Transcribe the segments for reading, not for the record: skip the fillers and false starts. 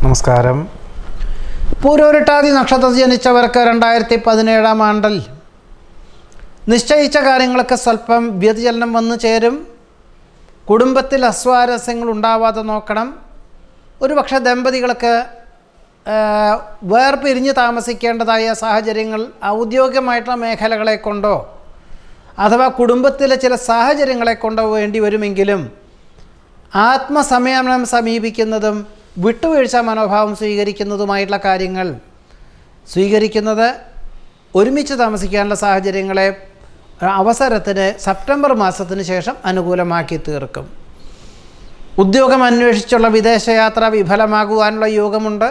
നമസ്കാരം. പൂരോരുട്ടാതി നക്ഷത്രത്തിൽ ജനിച്ചവർക്ക് 2017 ആണ്ടിൽ നിശ്ചയിച്ച കാര്യങ്ങളൊക്കെ സ്വല്പം വ്യതിചലനം വന്നു ചേരും. കുടുംബത്തിൽ അസ്വാരസ്യങ്ങൾ ഉണ്ടാവാതെ നോക്കണം. ഒരുപക്ഷെ ദമ്പതികൾക്ക് വേർപിരിഞ്ഞ് താമസിക്കേണ്ടതായ സാഹചര്യങ്ങൾ ഔദ്യോഗികമായിട്ടുള്ള മേഖലകളെ കൊണ്ടോ അഥവാ കുടുംബത്തിലെ ചില സാഹചര്യങ്ങളെ കൊണ്ടോ വേണ്ടി വരുമെങ്കിലും ആത്മസംയമനം സമീപിക്കുന്നതും വിട്ടുവീഴ്ച മനോഭാവം സ്വീകരിക്കുന്നതുമായിട്ടുള്ള കാര്യങ്ങൾ സ്വീകരിക്കുന്നത് ഒരുമിച്ച് താമസിക്കാനുള്ള സാഹചര്യങ്ങളെ അവസരത്തിന് സെപ്റ്റംബർ മാസത്തിന് ശേഷം അനുകൂലമാക്കി തീർക്കും. ഉദ്യോഗം അന്വേഷിച്ചുള്ള വിദേശയാത്ര വിഫലമാകുവാനുള്ള യോഗമുണ്ട്.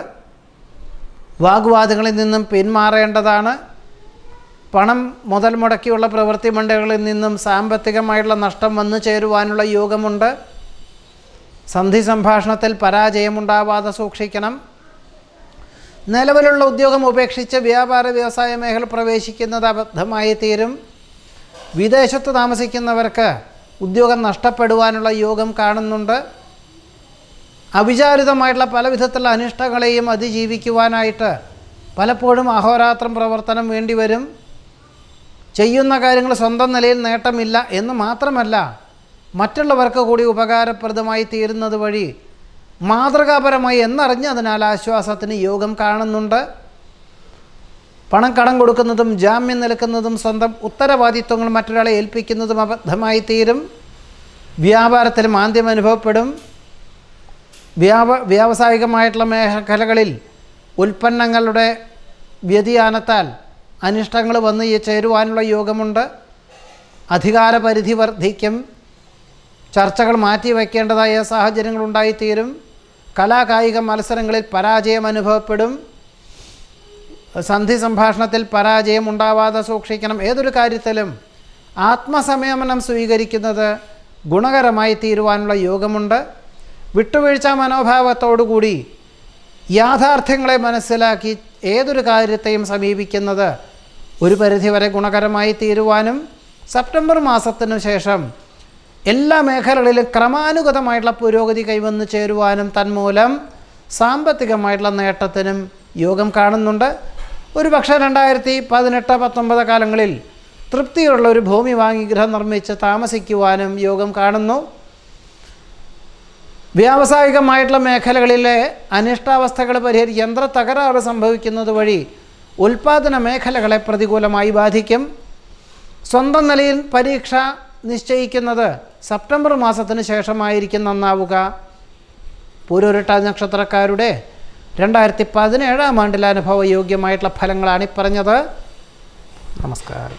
വാഗ്വാദങ്ങളിൽ നിന്നും പിന്മാറേണ്ടതാണ്. പണം മുതൽ മുടക്കിയുള്ള പ്രവൃത്തി മണ്ഡലങ്ങളിൽ നിന്നും സാമ്പത്തികമായിട്ടുള്ള നഷ്ടം വന്നു ചേരുവാനുള്ള യോഗമുണ്ട്. സന്ധി സംഭാഷണത്തിൽ പരാജയമുണ്ടാവാതെ സൂക്ഷിക്കണം. നിലവിലുള്ള ഉദ്യോഗം ഉപേക്ഷിച്ച് വ്യാപാര വ്യവസായ മേഖല പ്രവേശിക്കുന്നത് അബദ്ധമായി തീരും. വിദേശത്ത് താമസിക്കുന്നവർക്ക് ഉദ്യോഗം നഷ്ടപ്പെടുവാനുള്ള യോഗം കാണുന്നുണ്ട്. അവിചാരിതമായിട്ടുള്ള പല വിധത്തിലുള്ള അനിഷ്ടങ്ങളെയും അതിജീവിക്കുവാനായിട്ട് പലപ്പോഴും അഹോരാത്രം പ്രവർത്തനം വേണ്ടിവരും. ചെയ്യുന്ന കാര്യങ്ങൾ സ്വന്തം നിലയിൽ നേട്ടമില്ല എന്ന് മാത്രമല്ല, മറ്റുള്ളവർക്ക് കൂടി ഉപകാരപ്രദമായി തീരുന്നത് വഴി മാതൃകാപരമായി എന്നറിഞ്ഞതിനാൽ ആശ്വാസത്തിന് യോഗം കാണുന്നുണ്ട്. പണം കടം കൊടുക്കുന്നതും ജാമ്യം നിൽക്കുന്നതും സ്വന്തം ഉത്തരവാദിത്വങ്ങൾ മറ്റൊരാളെ ഏൽപ്പിക്കുന്നതും അബദ്ധമായി തീരും. വ്യാപാരത്തിൽ മാന്ദ്യം അനുഭവപ്പെടും. വ്യാവസായികമായിട്ടുള്ള മേഖലകളിൽ ഉൽപ്പന്നങ്ങളുടെ വ്യതിയാനത്താൽ അനിഷ്ടങ്ങൾ വന്ന് ചേരുവാനുള്ള യോഗമുണ്ട്. അധികാരപരിധി വർദ്ധിക്കും. ചർച്ചകൾ മാറ്റിവെക്കേണ്ടതായ സാഹചര്യങ്ങളുണ്ടായിത്തീരും. കലാകായിക മത്സരങ്ങളിൽ പരാജയം അനുഭവപ്പെടും. സന്ധി സംഭാഷണത്തിൽ പരാജയം ഉണ്ടാവാതെ സൂക്ഷിക്കണം. ഏതൊരു കാര്യത്തിലും ആത്മസംയമനം സ്വീകരിക്കുന്നത് ഗുണകരമായി തീരുവാനുള്ള യോഗമുണ്ട്. വിട്ടുവീഴ്ച മനോഭാവത്തോടുകൂടി യാഥാർത്ഥ്യങ്ങളെ മനസ്സിലാക്കി ഏതൊരു കാര്യത്തെയും സമീപിക്കുന്നത് ഒരു പരിധിവരെ ഗുണകരമായി തീരുവാനും സെപ്റ്റംബർ മാസത്തിനു ശേഷം എല്ലാ മേഖലകളിലും ക്രമാനുഗതമായിട്ടുള്ള പുരോഗതി കൈവന്നു ചേരുവാനും തന്മൂലം സാമ്പത്തികമായിട്ടുള്ള നേട്ടത്തിനും യോഗം കാണുന്നുണ്ട്. ഒരുപക്ഷെ 2018-19 കാലങ്ങളിൽ തൃപ്തിയുള്ള ഒരു ഭൂമി വാങ്ങി ഗൃഹം നിർമ്മിച്ച് താമസിക്കുവാനും യോഗം കാണുന്നു. വ്യാവസായികമായിട്ടുള്ള മേഖലകളിലെ അനിഷ്ടാവസ്ഥകൾ പരിഹരിച്ച് യന്ത്ര തകരാറ് സംഭവിക്കുന്നത് വഴി ഉൽപ്പാദന മേഖലകളെ പ്രതികൂലമായി ബാധിക്കും. സ്വന്തം നിലയിൽ പരീക്ഷ നിശ്ചയിക്കുന്നത് സെപ്റ്റംബർ മാസത്തിന് ശേഷമായിരിക്കും നന്നാവുക. പൂരോരുട്ടാതി നക്ഷത്രക്കാരുടെ 2017 ആണ്ടിലെ അനുഭവയോഗ്യമായിട്ടുള്ള ഫലങ്ങളാണ് ഈ പറഞ്ഞത്. നമസ്കാരം.